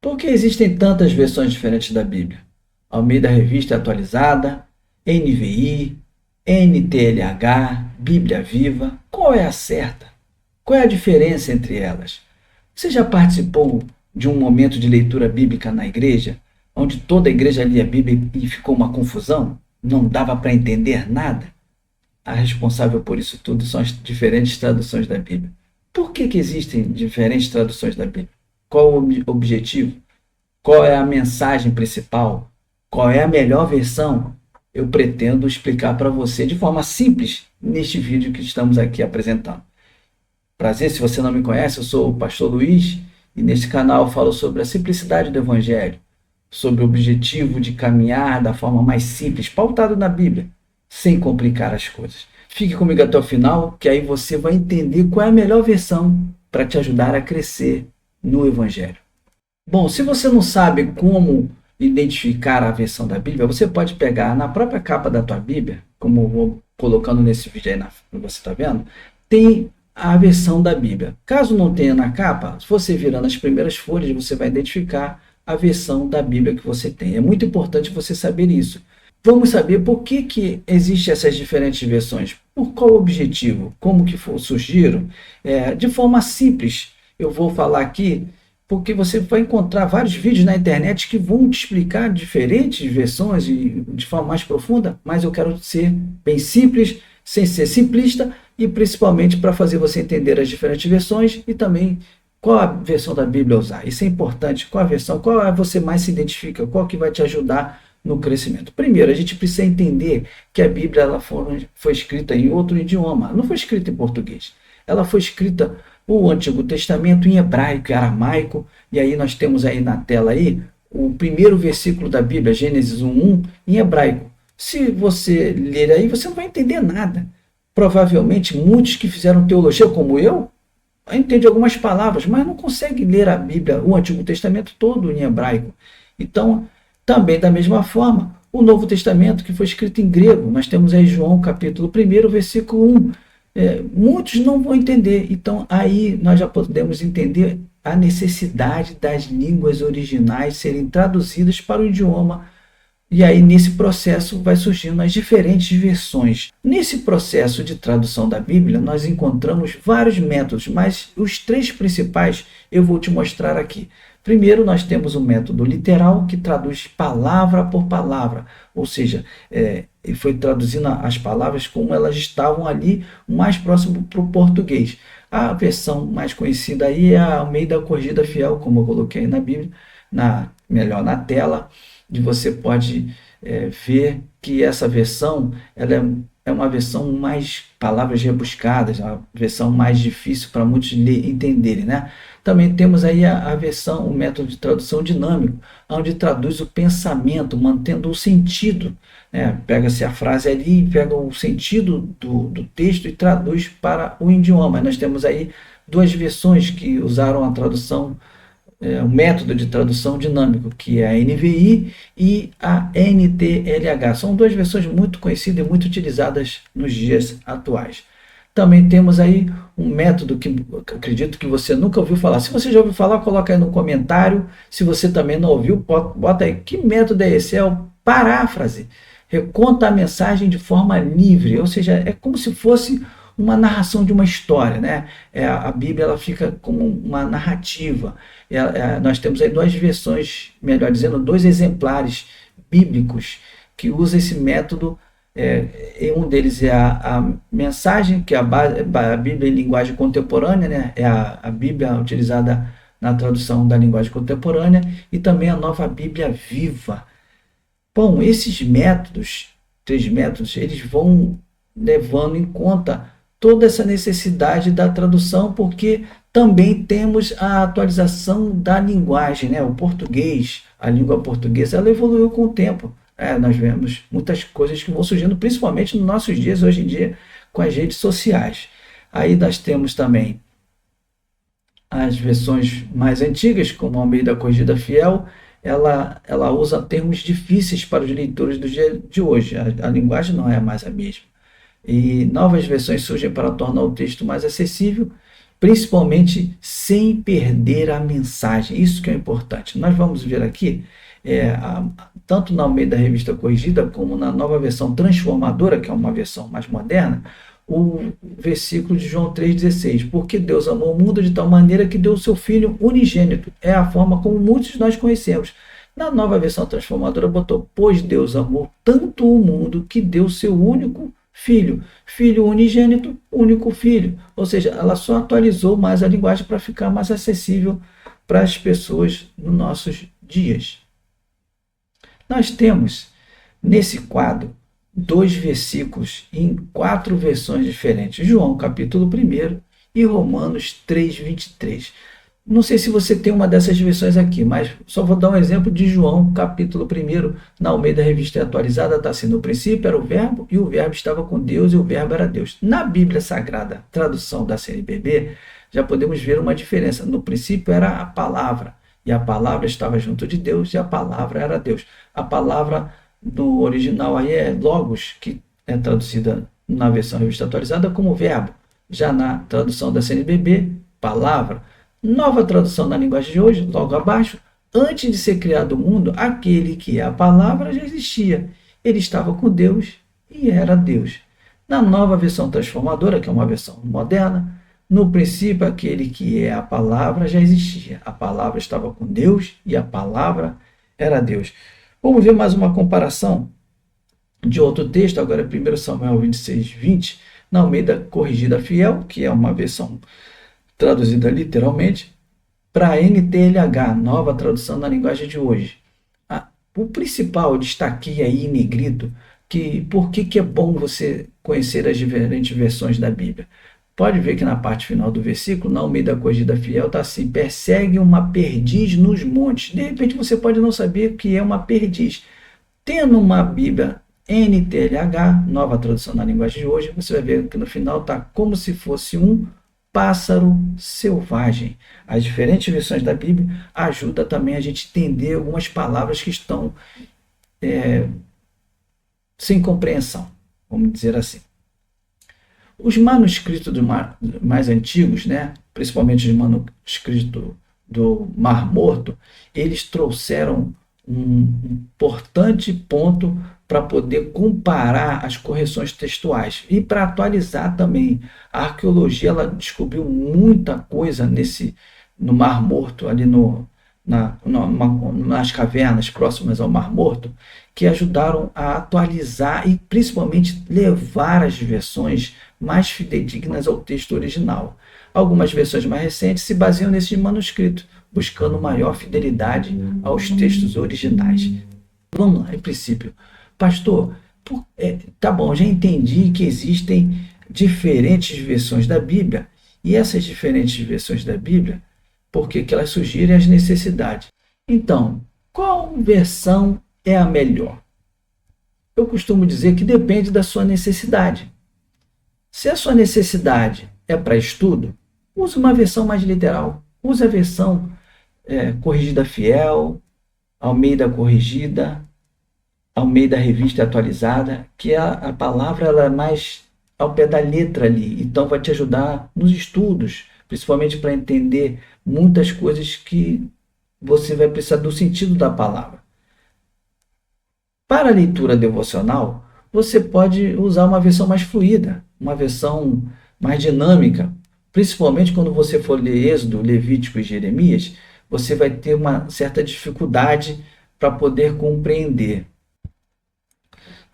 Por que existem tantas versões diferentes da Bíblia? Almeida Revista Atualizada, NVI, NTLH, Bíblia Viva. Qual é a certa? Qual é a diferença entre elas? Você já participou de um momento de leitura bíblica na igreja, onde toda a igreja lia a Bíblia e ficou uma confusão? Não dava para entender nada? A responsável por isso tudo são as diferentes traduções da Bíblia. Por que existem diferentes traduções da Bíblia? Qual o objetivo? Qual é a mensagem principal? Qual é a melhor versão? Eu pretendo explicar para você de forma simples neste vídeo que estamos aqui apresentando. Prazer, se você não me conhece, eu sou o Pastor Luiz e neste canal eu falo sobre a simplicidade do Evangelho, sobre o objetivo de caminhar da forma mais simples, pautado na Bíblia, sem complicar as coisas. Fique comigo até o final, que aí você vai entender qual é a melhor versão para te ajudar a crescer no Evangelho. Bom, se você não sabe como identificar a versão da Bíblia, você pode pegar na própria capa da tua Bíblia, como eu vou colocando nesse vídeo aí, você está vendo, tem a versão da Bíblia. Caso não tenha na capa, se você virando as primeiras folhas, você vai identificar a versão da Bíblia que você tem. É muito importante você saber isso. Vamos saber por que existem essas diferentes versões. Por qual objetivo? Como que surgiram? De forma simples, eu vou falar aqui, porque você vai encontrar vários vídeos na internet que vão te explicar diferentes versões e de forma mais profunda, mas eu quero ser bem simples, sem ser simplista, e principalmente para fazer você entender as diferentes versões e também qual a versão da Bíblia usar. Isso é importante. Qual a versão? Qual você mais se identifica? Qual que vai te ajudar no crescimento? Primeiro, a gente precisa entender que a Bíblia ela foi escrita em outro idioma. Não foi escrita em português. Ela foi escrita o Antigo Testamento em hebraico e aramaico. E aí nós temos aí na tela aí o primeiro versículo da Bíblia, Gênesis 1:1, em hebraico. Se você ler aí, você não vai entender nada. Provavelmente muitos que fizeram teologia como eu entendem algumas palavras, mas não conseguem ler a Bíblia, o Antigo Testamento todo em hebraico. Então, também da mesma forma, o Novo Testamento, que foi escrito em grego, nós temos aí João capítulo 1, versículo 1. Muitos não vão entender, então aí nós já podemos entender a necessidade das línguas originais serem traduzidas para o idioma. E aí, nesse processo, vai surgindo as diferentes versões. Nesse processo de tradução da Bíblia, nós encontramos vários métodos, mas os três principais eu vou te mostrar aqui. Primeiro, nós temos o método literal, que traduz palavra por palavra, ou seja, foi traduzindo as palavras como elas estavam ali, o mais próximo para o português. A versão mais conhecida aí é a Almeida Corrigida Fiel, como eu coloquei aí na Bíblia, melhor na tela. E você pode ver que essa versão ela é uma versão mais palavras rebuscadas, uma versão mais difícil para muitos entenderem, né? Também temos aí a versão, o método de tradução dinâmico, onde traduz o pensamento, mantendo o sentido, né? Pega-se a frase ali, pega o sentido do texto e traduz para o idioma. Nós temos aí duas versões que usaram a tradução, o método de tradução dinâmico, que é a NVI e a NTLH. São duas versões muito conhecidas e muito utilizadas nos dias atuais. Também temos aí um método que acredito que você nunca ouviu falar. Se você já ouviu falar, coloca aí no comentário. Se você também não ouviu, bota aí. Que método é esse? É o paráfrase. Reconta a mensagem de forma livre, ou seja, é como se fosse uma narração de uma história, né? A Bíblia ela fica como uma narrativa. Nós temos aí duas versões, melhor dizendo, dois exemplares bíblicos que usam esse método. Um deles é a mensagem, que é a Bíblia em linguagem contemporânea, né? É a Bíblia utilizada na tradução da linguagem contemporânea, e também a Nova Bíblia Viva. Bom, esses métodos, três métodos, eles vão levando em conta toda essa necessidade da tradução, porque também temos a atualização da linguagem, né? O português, a língua portuguesa, ela evoluiu com o tempo. Nós vemos muitas coisas que vão surgindo, principalmente nos nossos dias, hoje em dia, com as redes sociais. Aí nós temos também as versões mais antigas, como a Almeida Corrigida Fiel. Ela usa termos difíceis para os leitores do dia de hoje. A linguagem não é mais a mesma. E novas versões surgem para tornar o texto mais acessível, principalmente sem perder a mensagem. Isso que é importante. Nós vamos ver aqui, tanto na Almeida Revista Corrigida, como na nova versão transformadora, que é uma versão mais moderna, o versículo de João 3,16. Porque Deus amou o mundo de tal maneira que deu o seu Filho unigênito. É a forma como muitos de nós conhecemos. Na nova versão transformadora botou: pois Deus amou tanto o mundo que deu o seu único Filho. Filho unigênito, único Filho. Ou seja, ela só atualizou mais a linguagem para ficar mais acessível para as pessoas nos nossos dias. Nós temos, nesse quadro, 2 versículos em 4 versões diferentes. João, capítulo 1 e Romanos 3:23. Não sei se você tem uma dessas versões aqui, mas só vou dar um exemplo de João, capítulo 1, na Almeida Revista Atualizada, está assim: no princípio era o Verbo, e o Verbo estava com Deus, e o Verbo era Deus. Na Bíblia Sagrada, tradução da CNBB, já podemos ver uma diferença. No princípio era a palavra, e a palavra estava junto de Deus, e a palavra era Deus. A palavra do original aí é Logos, que é traduzida na versão Revista Atualizada como Verbo. Já na tradução da CNBB, palavra. Nova tradução na linguagem de hoje, logo abaixo: antes de ser criado o mundo, aquele que é a palavra já existia. Ele estava com Deus e era Deus. Na nova versão transformadora, que é uma versão moderna, no princípio, aquele que é a palavra já existia. A palavra estava com Deus e a palavra era Deus. Vamos ver mais uma comparação de outro texto, agora 1 Samuel 26:20, na Almeida Corrigida Fiel, que é uma versão traduzida literalmente, para a NTLH, nova tradução na linguagem de hoje. O principal, eu destaquei aí em negrito, por que é bom você conhecer as diferentes versões da Bíblia. Pode ver que na parte final do versículo, na Almeida Corrigida Fiel, está assim: persegue uma perdiz nos montes. De repente você pode não saber o que é uma perdiz. Tendo uma Bíblia NTLH, nova tradução na linguagem de hoje, você vai ver que no final está como se fosse um pássaro selvagem. As diferentes versões da Bíblia ajudam também a gente entender algumas palavras que estão sem compreensão, vamos dizer assim. Os manuscritos mais antigos, principalmente os manuscritos do Mar Morto, eles trouxeram um importante ponto para poder comparar as correções textuais e para atualizar também. A arqueologia ela descobriu muita coisa no Mar Morto, ali nas cavernas próximas ao Mar Morto, que ajudaram a atualizar e principalmente levar as versões mais fidedignas ao texto original. Algumas versões mais recentes se baseiam nesse manuscrito, buscando maior fidelidade aos textos originais. Vamos lá, em princípio. Pastor, tá bom, já entendi que existem diferentes versões da Bíblia, e essas diferentes versões da Bíblia, por que elas surgirem as necessidades? Então, qual versão é a melhor? Eu costumo dizer que depende da sua necessidade. Se a sua necessidade é para estudo, use uma versão mais literal. Use a versão Corrigida Fiel, Almeida Corrigida, Almeida Revista Atualizada, que a palavra ela é mais ao pé da letra ali, então vai te ajudar nos estudos, principalmente para entender muitas coisas que você vai precisar do sentido da palavra. Para a leitura devocional, você pode usar uma versão mais fluida, uma versão mais dinâmica, principalmente quando você for ler Êxodo, Levítico e Jeremias, você vai ter uma certa dificuldade para poder compreender.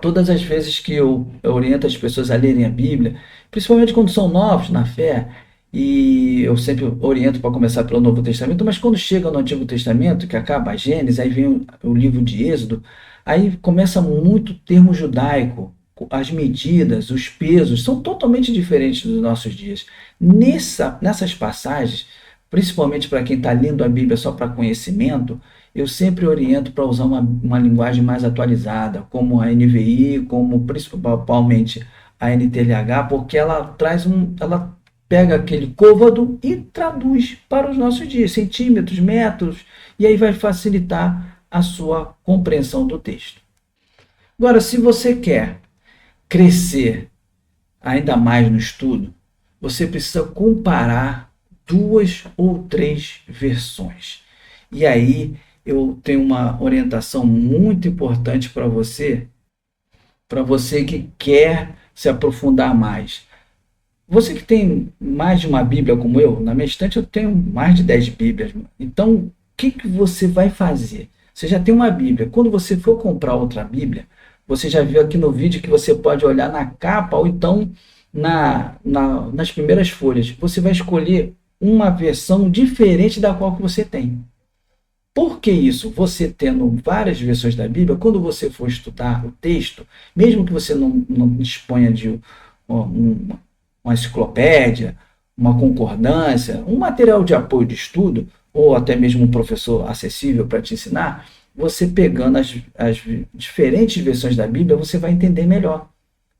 Todas as vezes que eu oriento as pessoas a lerem a Bíblia, principalmente quando são novos na fé, e eu sempre oriento para começar pelo Novo Testamento, mas quando chega no Antigo Testamento, que acaba a Gênesis, aí vem o livro de Êxodo, aí começa muito termo judaico, as medidas, os pesos, são totalmente diferentes dos nossos dias. Nessas passagens, principalmente para quem está lendo a Bíblia só para conhecimento, eu sempre oriento para usar uma linguagem mais atualizada, como a NVI, como principalmente a NTLH, porque ela pega aquele côvado e traduz para os nossos dias, centímetros, metros, e aí vai facilitar a sua compreensão do texto. Agora, se você quer crescer ainda mais no estudo, você precisa comparar 2 ou 3 versões. E aí eu tenho uma orientação muito importante para você que quer se aprofundar mais. Você que tem mais de uma Bíblia como eu, na minha estante eu tenho mais de 10 Bíblias. Então, o que você vai fazer? Você já tem uma Bíblia. Quando você for comprar outra Bíblia, você já viu aqui no vídeo que você pode olhar na capa ou então nas primeiras folhas. Você vai escolher uma versão diferente da qual que você tem. Por que isso? Você tendo várias versões da Bíblia, quando você for estudar o texto, mesmo que você não disponha de uma enciclopédia, uma concordância, um material de apoio de estudo, ou até mesmo um professor acessível para te ensinar, você pegando as diferentes versões da Bíblia, você vai entender melhor.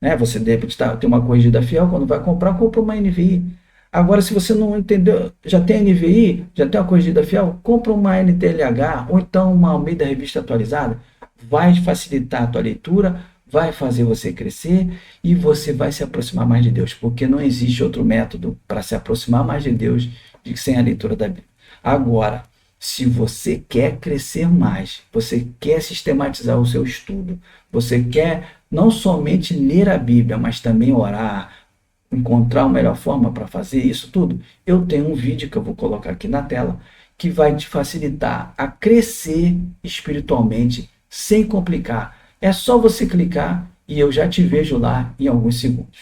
Né? Você de repente tem uma corrigida fiel, quando vai comprar, compra uma NVI. Agora, se você não entendeu, já tem a NVI, já tem a corrigida fiel, compra uma NTLH ou então uma Almeida Revista Atualizada. Vai facilitar a tua leitura, vai fazer você crescer e você vai se aproximar mais de Deus, porque não existe outro método para se aproximar mais de Deus sem a leitura da Bíblia. Agora, se você quer crescer mais, você quer sistematizar o seu estudo, você quer não somente ler a Bíblia, mas também orar, encontrar uma melhor forma para fazer isso tudo, eu tenho um vídeo que eu vou colocar aqui na tela que vai te facilitar a crescer espiritualmente sem complicar. É só você clicar e eu já te vejo lá em alguns segundos.